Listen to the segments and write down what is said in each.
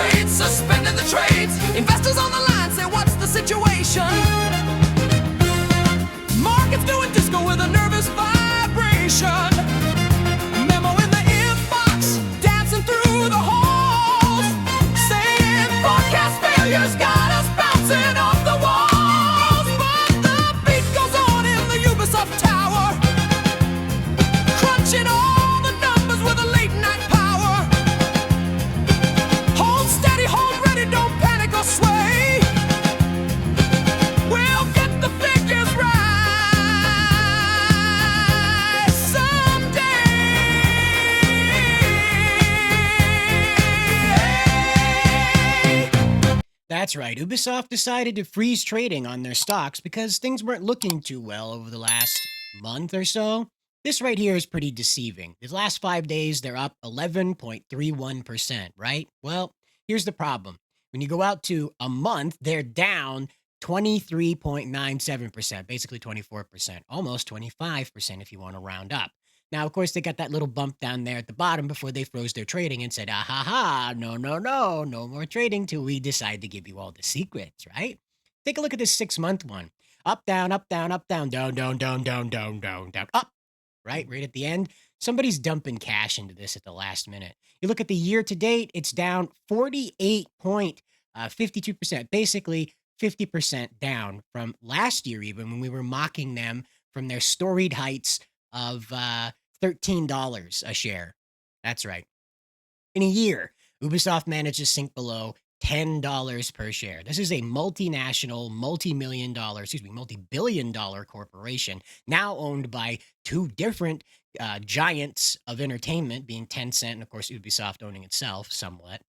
trades, suspended the trades. Investors on the line say, what's the situation? Markets doing disco with a nervous vibration. Memo in the inbox, dancing through the halls, saying forecast failures got us bouncing off the walls. But the beat goes on in the Ubisoft tower, crunching all the numbers with a late night power. Hold steady, hold ready, don't panic or sway. We'll get the figures right someday. That's right. Ubisoft decided to freeze trading on their stocks because things weren't looking too well over the last month or so. This right here is pretty deceiving. The last 5 days, they're up 11.31%, right? Well, here's the problem. When you go out to a month, they're down 23.97%, basically 24%, almost 25% if you want to round up. Now, of course, they got that little bump down there at the bottom before they froze their trading and said, ah ha ha, no, no, no, no more trading till we decide to give you all the secrets, right? Take a look at this 6-month one. Up, down, up, down, up, down, down, down, down, down, down, down, down, up, right at the end. Somebody's dumping cash into this at the last minute. You look at the year to date, it's down 48.52%, basically 50% down from last year, even when we were mocking them from their storied heights of $13 a share. That's right. In a year, Ubisoft managed to sink below $10 per share. This is a multinational, multi-billion dollar corporation, now owned by two different giants of entertainment, being Tencent and, of course, Ubisoft owning itself somewhat.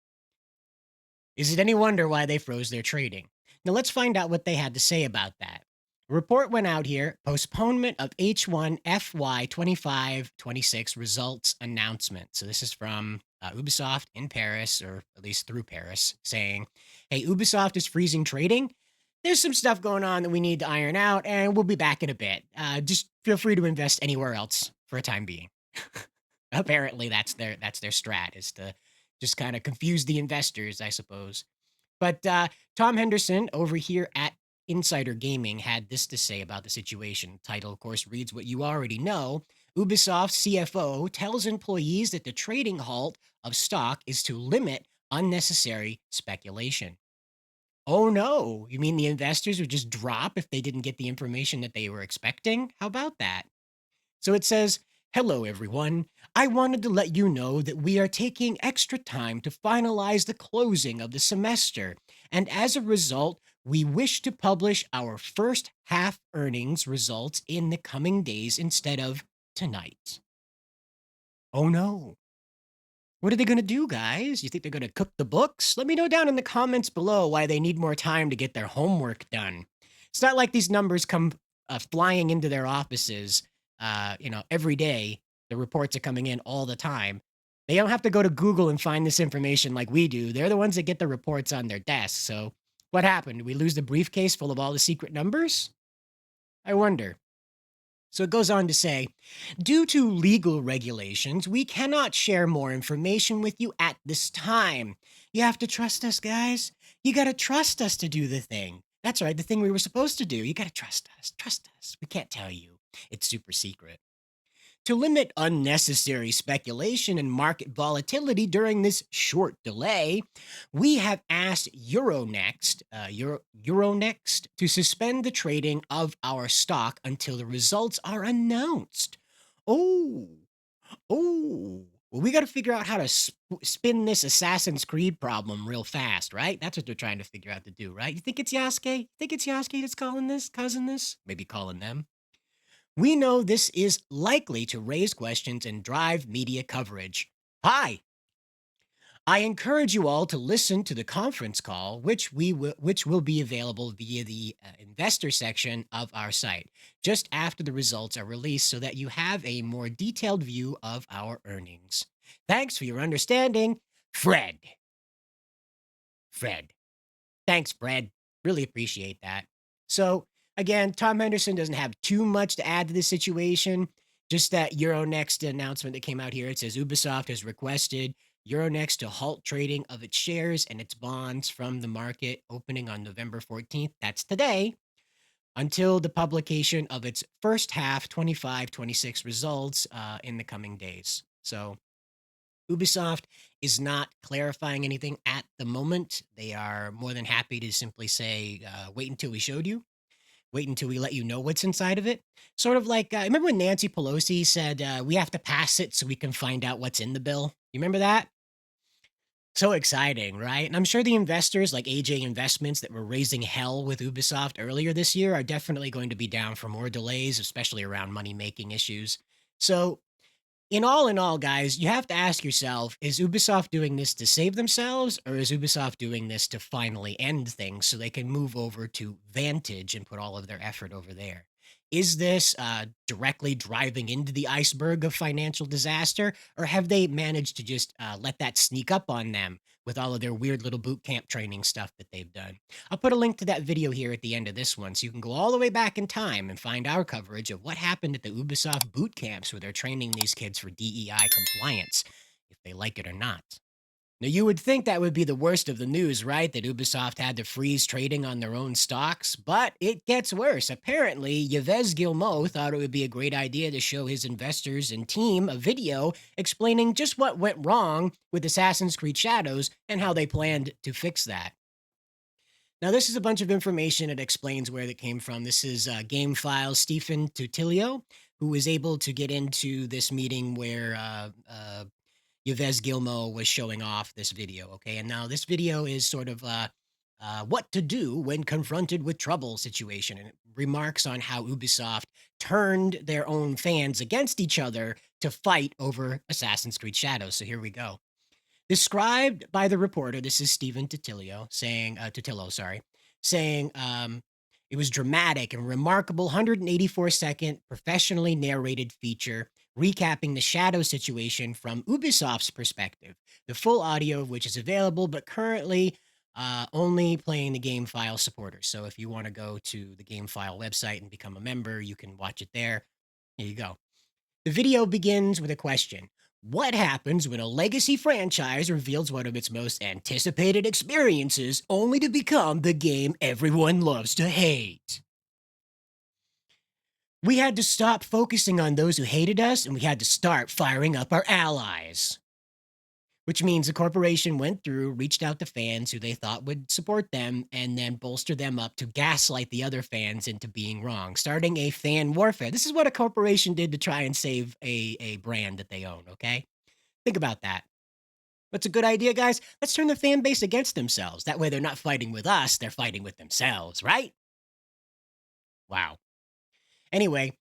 Is it any wonder why they froze their trading? Now, let's find out what they had to say about that. A report went out here, postponement of H1 FY 25-26 results announcement. So this is from Ubisoft in Paris, or at least through Paris, saying, hey, Ubisoft is freezing trading. There's some stuff going on that we need to iron out, and we'll be back in a bit. Just feel free to invest anywhere else for a time being. Apparently, that's their strat, is to just kind of confuse the investors, I suppose. But Tom Henderson over here at Insider Gaming had this to say about the situation. The title, of course, reads what you already know. Ubisoft CFO tells employees that the trading halt of stock is to limit unnecessary speculation. Oh no, you mean the investors would just drop if they didn't get the information that they were expecting? How about that? So it says, hello everyone. I wanted to let you know that we are taking extra time to finalize the closing of the semester, and as a result, we wish to publish our first half earnings results in the coming days instead of tonight. Oh no. What are they going to do, guys? You think they're going to cook the books? Let me know down in the comments below why they need more time to get their homework done. It's not like these numbers come flying into their offices, every day. The reports are coming in all the time. They don't have to go to Google and find this information like we do. They're the ones that get the reports on their desk. So what happened? Did we lose the briefcase full of all the secret numbers? I wonder. So it goes on to say, due to legal regulations, we cannot share more information with you at this time. You have to trust us, guys. You got to trust us to do the thing. That's right, the thing we were supposed to do. You got to trust us. Trust us. We can't tell you. It's super secret. To limit unnecessary speculation and market volatility during this short delay, we have asked Euronext to suspend the trading of our stock until the results are announced. Oh, well, we got to figure out how to spin this Assassin's Creed problem real fast, right? That's what they're trying to figure out to do, right? You think it's Yasuke? You think it's Yasuke that's causing this? Maybe calling them. We know this is likely to raise questions and drive media coverage. Hi! I encourage you all to listen to the conference call, which will be available via the investor section of our site, just after the results are released so that you have a more detailed view of our earnings. Thanks for your understanding, Fred. Thanks, Fred. Really appreciate that. So, again, Tom Henderson doesn't have too much to add to this situation. Just that Euronext announcement that came out here. It says Ubisoft has requested Euronext to halt trading of its shares and its bonds from the market opening on November 14th. That's today, until the publication of its first half 25-26 results in the coming days. So Ubisoft is not clarifying anything at the moment. They are more than happy to simply say, wait until we showed you. Wait until we let you know what's inside of it. Sort of like, remember when Nancy Pelosi said, we have to pass it so we can find out what's in the bill? You remember that? So exciting, right? And I'm sure the investors like AJ Investments that were raising hell with Ubisoft earlier this year are definitely going to be down for more delays, especially around money making issues. So in all, guys, you have to ask yourself, is Ubisoft doing this to save themselves, or is Ubisoft doing this to finally end things so they can move over to Vantage and put all of their effort over there? Is this directly driving into the iceberg of financial disaster, or have they managed to just let that sneak up on them with all of their weird little boot camp training stuff that they've done? I'll put a link to that video here at the end of this one so you can go all the way back in time and find our coverage of what happened at the Ubisoft boot camps where they're training these kids for DEI compliance, if they like it or not. Now, you would think that would be the worst of the news, right? That Ubisoft had to freeze trading on their own stocks, but it gets worse. Apparently, Yves Guillemot thought it would be a great idea to show his investors and team a video explaining just what went wrong with Assassin's Creed Shadows and how they planned to fix that. Now, this is a bunch of information that explains where that came from. This is Game Files Stephen Tutilio, who was able to get into this meeting where Yves Guillemot was showing off this video. Okay, and now this video is sort of what to do when confronted with trouble situation, and it remarks on how Ubisoft turned their own fans against each other to fight over Assassin's Creed Shadows. So here we go. Described by the reporter, this is Stephen Titilio saying, Titillo, sorry, saying it was dramatic and remarkable 184-second professionally narrated feature recapping the Shadow situation from Ubisoft's perspective. The full audio of which is available, but currently only playing the Game File supporters. So if you want to go to the Game File website and become a member, you can watch it there. Here you go. The video begins with a question. What happens when a legacy franchise reveals one of its most anticipated experiences only to become the game everyone loves to hate? We had to stop focusing on those who hated us, and we had to start firing up our allies. Which means the corporation went through, reached out to fans who they thought would support them, and then bolster them up to gaslight the other fans into being wrong, starting a fan warfare. This is what a corporation did to try and save a brand that they own, okay? Think about that. What's a good idea, guys? Let's turn the fan base against themselves. That way they're not fighting with us, they're fighting with themselves, right? Wow. Anyway,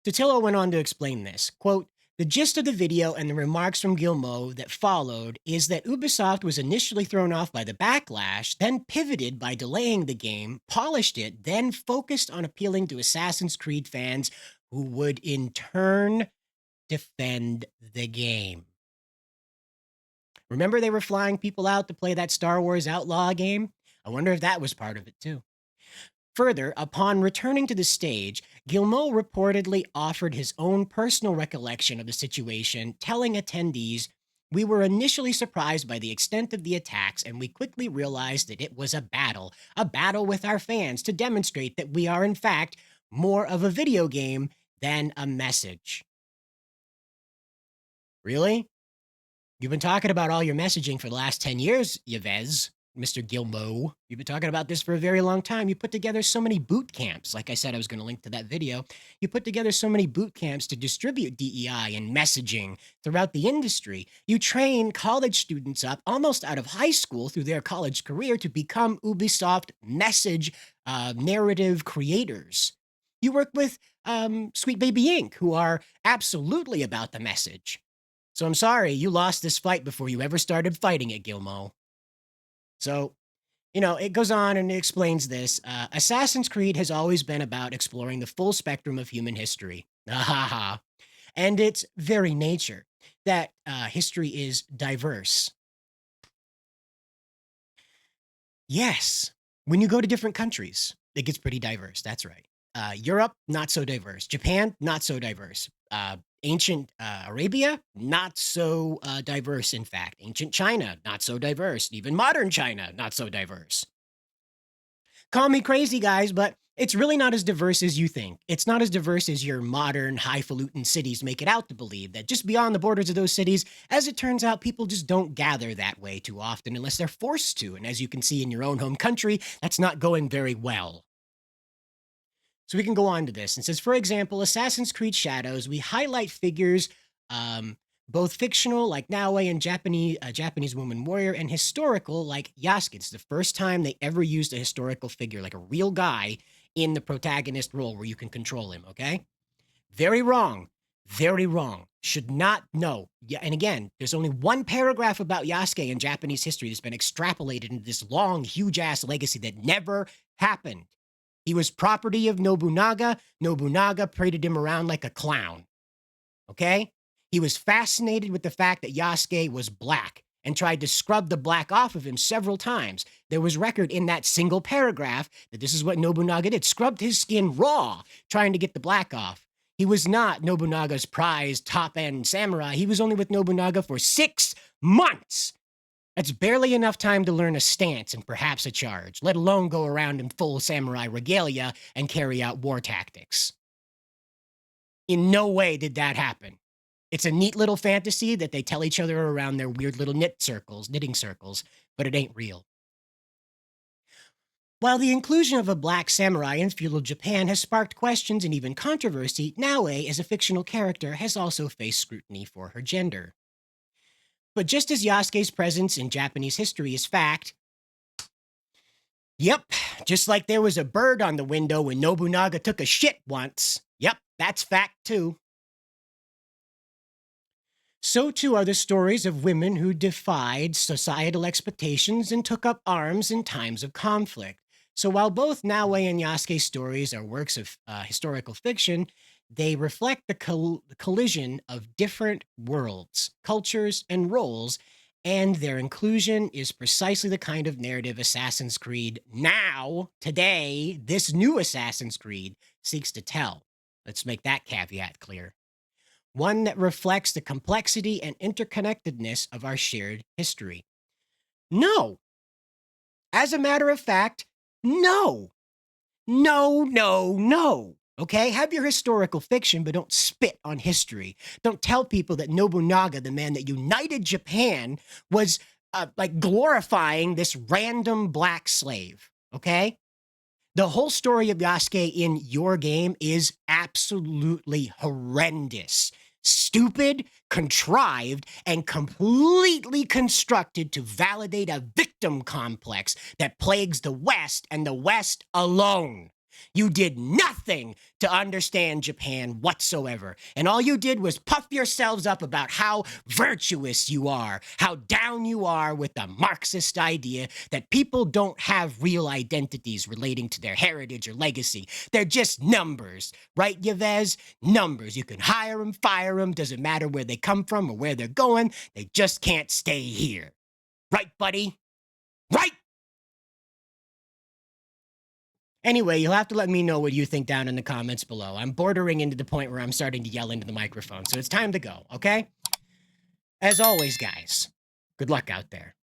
Totillo went on to explain this. Quote, the gist of the video and the remarks from Guillemot that followed is that Ubisoft was initially thrown off by the backlash, then pivoted by delaying the game, polished it, then focused on appealing to Assassin's Creed fans who would in turn defend the game. Remember they were flying people out to play that Star Wars Outlaw game? I wonder if that was part of it too. Further, upon returning to the stage, Guillemot reportedly offered his own personal recollection of the situation, telling attendees, we were initially surprised by the extent of the attacks, and we quickly realized that it was a battle with our fans to demonstrate that we are, in fact, more of a video game than a message. Really? You've been talking about all your messaging for the last 10 years, Yves. Mr. Guillemot. You've been talking about this for a very long time. You put together so many boot camps. Like I said, I was going to link to that video. You put together so many boot camps to distribute DEI and messaging throughout the industry. You train college students up almost out of high school through their college career to become Ubisoft message narrative creators. You work with Sweet Baby Inc., who are absolutely about the message. So I'm sorry, you lost this fight before you ever started fighting it, Guillemot. So, it goes on and it explains this. Assassin's Creed has always been about exploring the full spectrum of human history. And its very nature, that history is diverse. Yes, when you go to different countries, it gets pretty diverse. That's right. Europe, not so diverse. Japan, not so diverse. Ancient Arabia, not so diverse, in fact. Ancient China, not so diverse. Even modern China, not so diverse. Call me crazy, guys, but it's really not as diverse as you think. It's not as diverse as your modern, highfalutin cities make it out to believe, that just beyond the borders of those cities, as it turns out, people just don't gather that way too often unless they're forced to. And as you can see in your own home country, that's not going very well. So we can go on to this. It says, for example, Assassin's Creed Shadows, we highlight figures, both fictional, like Naoe and Japanese woman warrior, and historical, like Yasuke. It's the first time they ever used a historical figure, like a real guy, in the protagonist role where you can control him, okay? Very wrong. Very wrong. Should not know. Yeah, and again, there's only one paragraph about Yasuke in Japanese history that's been extrapolated into this long, huge-ass legacy that never happened. He was property of Nobunaga. Nobunaga paraded him around like a clown. Okay? He was fascinated with the fact that Yasuke was black and tried to scrub the black off of him several times. There was record in that single paragraph that this is what Nobunaga did, scrubbed his skin raw, trying to get the black off. He was not Nobunaga's prized top-end samurai. He was only with Nobunaga for 6 months. That's barely enough time to learn a stance and perhaps a charge, let alone go around in full samurai regalia and carry out war tactics. In no way did that happen. It's a neat little fantasy that they tell each other around their weird little knitting circles, but it ain't real. While the inclusion of a black samurai in feudal Japan has sparked questions and even controversy, Naoe, as a fictional character, has also faced scrutiny for her gender. But just as Yasuke's presence in Japanese history is fact, yep, just like there was a bird on the window when Nobunaga took a shit once, yep, that's fact too. So too are the stories of women who defied societal expectations and took up arms in times of conflict. So while both Naoe and Yasuke's stories are works of historical fiction, they reflect the collision of different worlds, cultures, and roles, and their inclusion is precisely the kind of narrative Assassin's Creed now, today, this new Assassin's Creed seeks to tell. Let's make that caveat clear. One that reflects the complexity and interconnectedness of our shared history. No. As a matter of fact, no. No, no, no. Okay? Have your historical fiction, but don't spit on history. Don't tell people that Nobunaga, the man that united Japan, was like glorifying this random black slave. Okay? The whole story of Yasuke in your game is absolutely horrendous, stupid, contrived, and completely constructed to validate a victim complex that plagues the West and the West alone. You did nothing to understand Japan whatsoever. And all you did was puff yourselves up about how virtuous you are, how down you are with the Marxist idea that people don't have real identities relating to their heritage or legacy. They're just numbers, right, Yves? Numbers. You can hire them, fire them, doesn't matter where they come from or where they're going. They just can't stay here. Right, buddy? Right? Anyway, you'll have to let me know what you think down in the comments below. I'm bordering into the point where I'm starting to yell into the microphone, so it's time to go, okay? As always, guys, good luck out there.